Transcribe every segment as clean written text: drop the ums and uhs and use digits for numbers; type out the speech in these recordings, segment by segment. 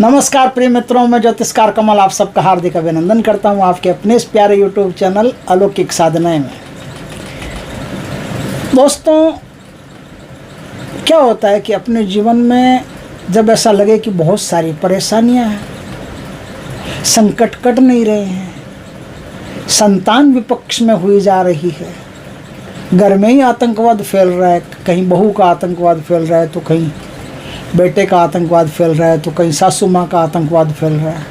नमस्कार प्रिय मित्रों, मैं ज्योतिषकार कमल आप सबका हार्दिक अभिनंदन करता हूं आपके अपने इस प्यारे यूट्यूब चैनल अलौकिक साधनाएं में। दोस्तों, क्या होता है कि अपने जीवन में जब ऐसा लगे कि बहुत सारी परेशानियां हैं, संकट कट नहीं रहे हैं, संतान विपक्ष में हुई जा रही है, घर में ही आतंकवाद फैल रहा है, कहीं बहू का आतंकवाद फैल रहा है तो कहीं बेटे का आतंकवाद फैल रहा है तो कहीं सासू माँ का आतंकवाद फैल रहा है,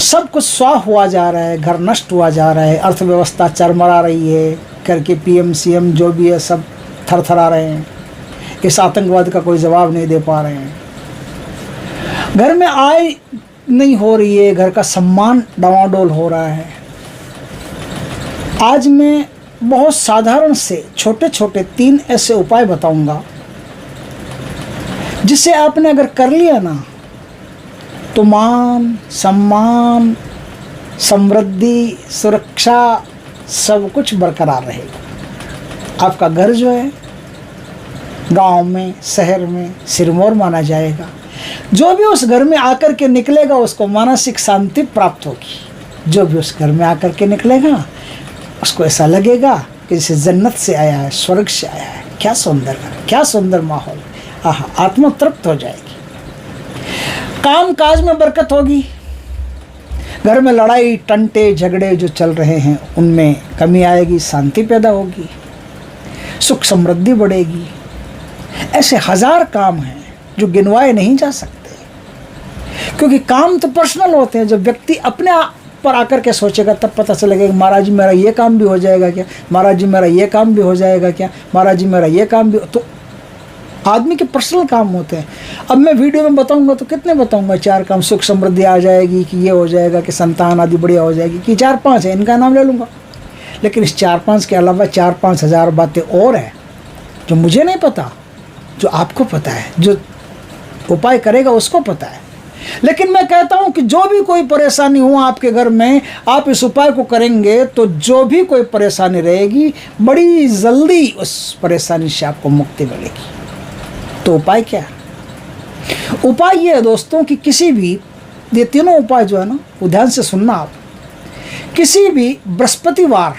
सब कुछ स्वाह हुआ जा रहा है, घर नष्ट हुआ जा रहा है, अर्थव्यवस्था चरमरा रही है, घर के पीएम सीएम जो भी है सब थरथरा रहे हैं, इस आतंकवाद का कोई जवाब नहीं दे पा रहे हैं, घर में आय नहीं हो रही है, घर का सम्मान डावाडोल हो रहा है। आज मैं बहुत साधारण से छोटे छोटे 3 ऐसे उपाय बताऊंगा जिसे आपने अगर कर लिया ना तो मान सम्मान समृद्धि सुरक्षा सब कुछ बरकरार रहेगा। आपका घर जो है गांव में शहर में सिरमौर माना जाएगा। जो भी उस घर में आकर के निकलेगा उसको मानसिक शांति प्राप्त होगी। जो भी उस घर में आकर के निकलेगा उसको ऐसा लगेगा कि जैसे जन्नत से आया है, स्वर्ग से आया है। क्या सुंदर घर, क्या सुंदर माहौल, आत्मा तृप्त हो जाएगी। काम काज में बरकत होगी। घर में लड़ाई टंटे झगड़े जो चल रहे हैं उनमें कमी आएगी, शांति पैदा होगी, सुख समृद्धि बढ़ेगी। ऐसे 1000 काम हैं जो गिनवाए नहीं जा सकते, क्योंकि काम तो पर्सनल होते हैं। जब व्यक्ति अपने आप पर आकर के सोचेगा तब पता चलेगा कि महाराज जी मेरा ये काम भी हो जाएगा क्या, महाराज जी मेरा ये काम भी हो जाएगा क्या, महाराज जी मेरा ये काम भी। तो आदमी के पर्सनल काम होते हैं। अब मैं वीडियो में बताऊंगा तो कितने बताऊंगा? 4 काम, सुख समृद्धि आ जाएगी कि ये हो जाएगा कि संतान आदि बढ़िया हो जाएगी कि 4-5 है, इनका नाम ले लूँगा। लेकिन इस 4-5 के अलावा 4-5 हज़ार बातें और हैं जो मुझे नहीं पता, जो आपको पता है, जो उपाय करेगा उसको पता है। लेकिन मैं कहता हूं कि जो भी कोई परेशानी हो आपके घर में, आप इस उपाय को करेंगे तो जो भी कोई परेशानी रहेगी बड़ी जल्दी उस परेशानी से आपको मुक्ति मिलेगी। तो उपाय क्या है? उपाय ये है दोस्तों कि किसी भी, ये तीनों उपाय जो है ना वो ध्यान से सुनना आप। किसी भी बृहस्पतिवार,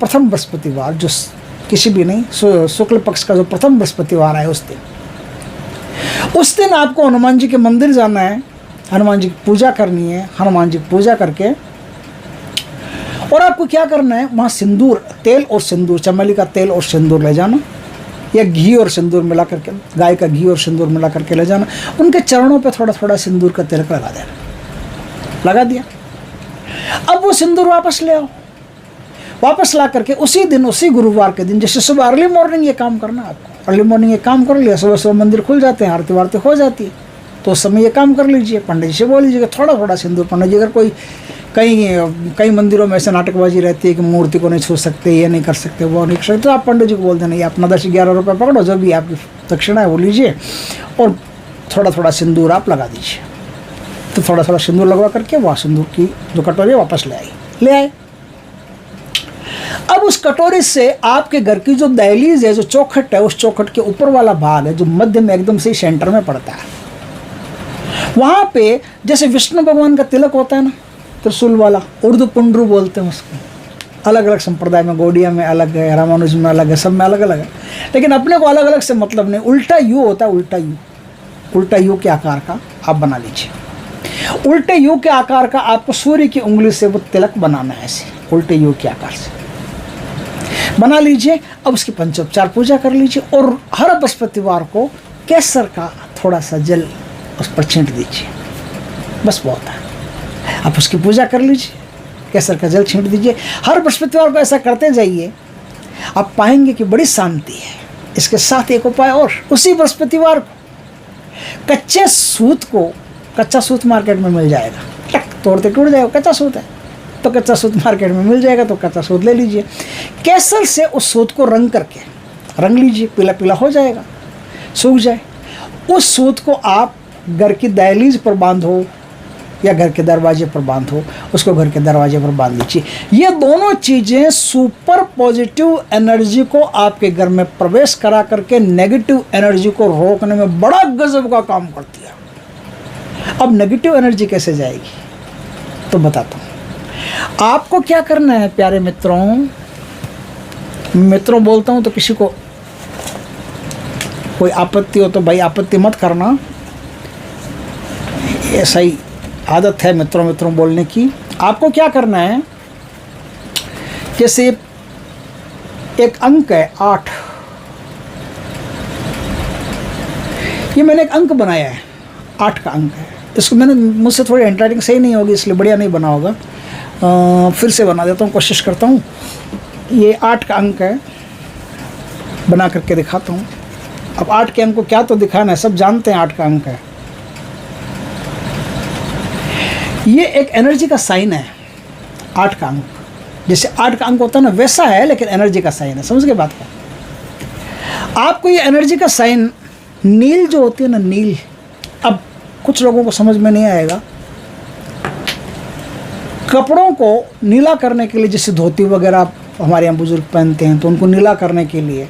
प्रथम बृहस्पतिवार, जो किसी भी नहीं, शुक्ल पक्ष का जो प्रथम बृहस्पतिवार है उस दिन आपको हनुमान जी के मंदिर जाना है, हनुमान जी की पूजा करनी है। हनुमान जी की पूजा करके और आपको क्या करना है, वहाँ सिंदूर, तेल और सिंदूर, चमेली का तेल और सिंदूर ले जाना, या घी और सिंदूर मिला करके, गाय का घी और सिंदूर मिला करके ले जाना। उनके चरणों पे थोड़ा थोड़ा सिंदूर का तिलक लगा देना। लगा दिया, अब वो सिंदूर वापस ले आओ। वापस ला करके उसी दिन, उसी गुरुवार के दिन, जैसे सुबह अर्ली मॉर्निंग ये काम करना है आपको। अर्ली मॉर्निंग ये काम कर लिया, सुबह सुबह मंदिर खुल जाते हैं, आरती वारती हो जाती है, तो उस समय ये काम कर लीजिए। पंडित जी से बोल लीजिएगा थोड़ा थोड़ा सिंदूर। पंडित जी अगर कोई कई मंदिरों में ऐसे नाटकबाजी रहती है कि मूर्ति को नहीं छू सकते, ये नहीं कर सकते, वो नहीं कर सकते, तो आप पंडित जी को बोल देना ये अपना 10-11 रुपये पकड़ो, जो भी आपकी दक्षिणा है वो लीजिए और थोड़ा थोड़ा सिंदूर आप लगा दीजिए। तो थोड़ा थोड़ा सिंदूर लगवा करके वहाँ सिंदूर की जो कटोरी वापस ले आए। अब उस कटोरी से आपके घर की जो दहलीज है, जो चौखट है, उस चौखट के ऊपर वाला भाग है जो मध्य में एकदम से सेंटर में पड़ता है, वहाँ पे जैसे विष्णु भगवान का तिलक होता है ना, त्रिशूल वाला, उर्दू पुंड्रू बोलते हैं उसको। अलग अलग संप्रदाय में, गौड़िया में अलग है, रामानुज में अलग है, सब में अलग अलग है, लेकिन अपने को अलग अलग से मतलब नहीं। उल्टा यू होता है, उल्टा यू के आकार का आप बना लीजिए। उल्टे यू के आकार का आपको सूर्य की उंगली से वो तिलक बनाना है, ऐसे उल्टे यू के आकार से बना लीजिए। अब उसकी पंचोपचार पूजा कर लीजिए और हर बृहस्पतिवार को केसर का थोड़ा सा जल उस पर छींट दीजिए, बस बहुत है। आप उसकी पूजा कर लीजिए, केसर का जल छींट दीजिए। हर बृहस्पतिवार को ऐसा करते जाइए, आप पाएंगे कि बड़ी शांति है। इसके साथ एक उपाय और, उसी बृहस्पतिवार को कच्चे सूत को, कच्चा सूत मार्केट में मिल जाएगा, टक तोड़ते टूट जाएगा, कच्चा सूत है तो कच्चा सूत मार्केट में मिल जाएगा, तो कच्चा सूत ले लीजिए। केसर से उस सूत को रंग लीजिए, पीला पीला हो जाएगा, सूख जाए। उस सूत को आप घर की दहलीज पर बांधो या घर के दरवाजे पर बांधो, उसको घर के दरवाजे पर बांध लीजिए। ये दोनों चीज़ें सुपर पॉजिटिव एनर्जी को आपके घर में प्रवेश करा करके नेगेटिव एनर्जी को रोकने में बड़ा गजब का काम करती है। अब नेगेटिव एनर्जी कैसे जाएगी तो बताता हूँ। आपको क्या करना है प्यारे मित्रों, मित्रों बोलता हूँ तो किसी को कोई आपत्ति हो तो भाई आपत्ति मत करना, ऐसा ही आदत है मित्रों मित्रों बोलने की। आपको क्या करना है, जैसे एक अंक है 8, ये मैंने एक अंक बनाया है, 8 का अंक है। इसको मैंने, मुझसे थोड़ी हैंडराइटिंग सही नहीं होगी इसलिए बढ़िया नहीं बना होगा, फिर से बना देता हूँ, कोशिश करता हूँ। ये 8 का अंक है, बना करके दिखाता हूँ। अब 8 के अंक को क्या तो दिखाना है, सब जानते हैं 8 का अंक है। ये एक एनर्जी का साइन है 8 का अंक, जैसे 8 का अंक होता है ना वैसा है, लेकिन एनर्जी का साइन है। समझ गए बात का? आपको ये एनर्जी का साइन नील जो होती है ना, नील, अब कुछ लोगों को समझ में नहीं आएगा। कपड़ों को नीला करने के लिए, जैसे धोती वगैरह हमारे यहाँ बुजुर्ग पहनते हैं, तो उनको नीला करने के लिए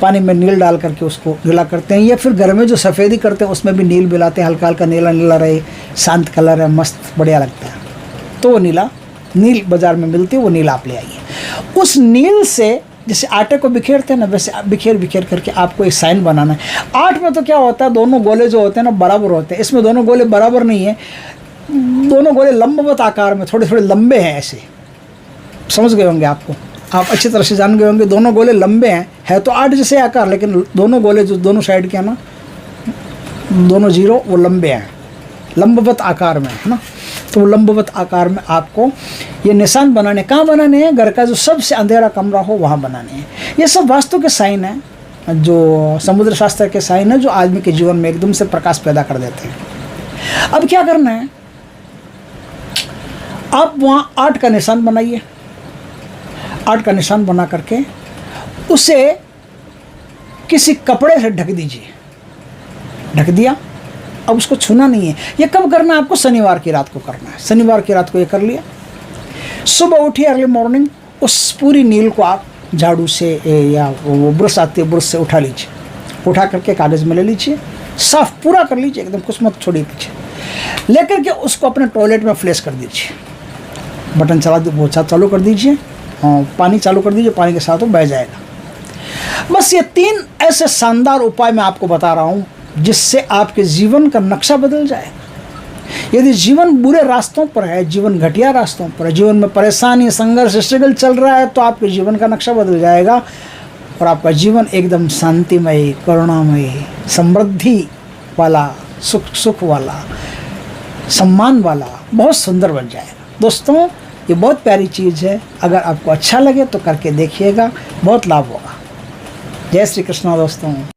पानी में नील डाल करके उसको नीला करते हैं, या फिर घर में जो सफ़ेदी करते हैं उसमें भी नील मिलाते हैं, हल्का हल्का नीला नीला रहे, शांत कलर है, मस्त बढ़िया लगता है। तो वो नील बाज़ार में मिलती है, वो नील आप ले आइए। उस नील से जैसे आटे को बिखेरते हैं ना, वैसे बिखेर करके आपको एक साइन बनाना है। 8 में तो क्या होता है, दोनों गोले जो होते हैं ना बराबर होते हैं। इसमें दोनों गोले बराबर नहीं है, दोनों गोले लंबवत आकार में थोड़े थोड़े लंबे हैं, ऐसे समझ गए होंगे। आपको आप अच्छी तरह से जान गए होंगे, दोनों गोले लंबे हैं, है तो 8 जैसे आकार, लेकिन दोनों गोले जो दोनों साइड के हैं ना, दोनों जीरो वो लंबे हैं, लंबवत आकार में, है ना। तो वो लंबवत आकार में आपको ये निशान बनाने, कहाँ बनाने हैं, घर का जो सबसे अंधेरा कमरा हो वहाँ बनाने हैं। ये सब वास्तु के साइन है, जो समुद्र शास्त्र के साइन है, जो आदमी के जीवन में एकदम से प्रकाश पैदा कर देते हैं। अब क्या करना है, आप वहाँ 8 का निशान बनाइए। 8 का निशान बना करके उसे किसी कपड़े से ढक दीजिए। ढक दिया, अब उसको छूना नहीं है। ये कब करना है आपको, शनिवार की रात को करना है। शनिवार की रात को ये कर लिया, सुबह उठिए अर्ली मॉर्निंग, उस पूरी नील को आप झाड़ू से या वो ब्रश आती है ब्रश से उठा लीजिए, उठा करके कागज़ में ले लीजिए, साफ पूरा कर लीजिए एकदम, कुछ मत छोड़िए पीछे। लेकर के उसको अपने टॉयलेट में फ्लैश कर दीजिए, बटन वो चालू कर दीजिए, पानी चालू कर दीजिए, पानी के साथ वो बह जाएगा। बस ये 3 ऐसे शानदार उपाय मैं आपको बता रहा हूँ, जिससे आपके जीवन का नक्शा बदल जाएगा। यदि जीवन बुरे रास्तों पर है, जीवन घटिया रास्तों पर है, जीवन में परेशानी, संघर्ष, स्ट्रगल चल रहा है, तो आपके जीवन का नक्शा बदल जाएगा और आपका जीवन एकदम शांतिमय, करुणामय, समृद्धि वाला, सुख वाला, सम्मान वाला, बहुत सुंदर बन जाएगा। दोस्तों, ये बहुत प्यारी चीज़ है, अगर आपको अच्छा लगे तो करके देखिएगा, बहुत लाभ होगा। जय श्री कृष्ण दोस्तों।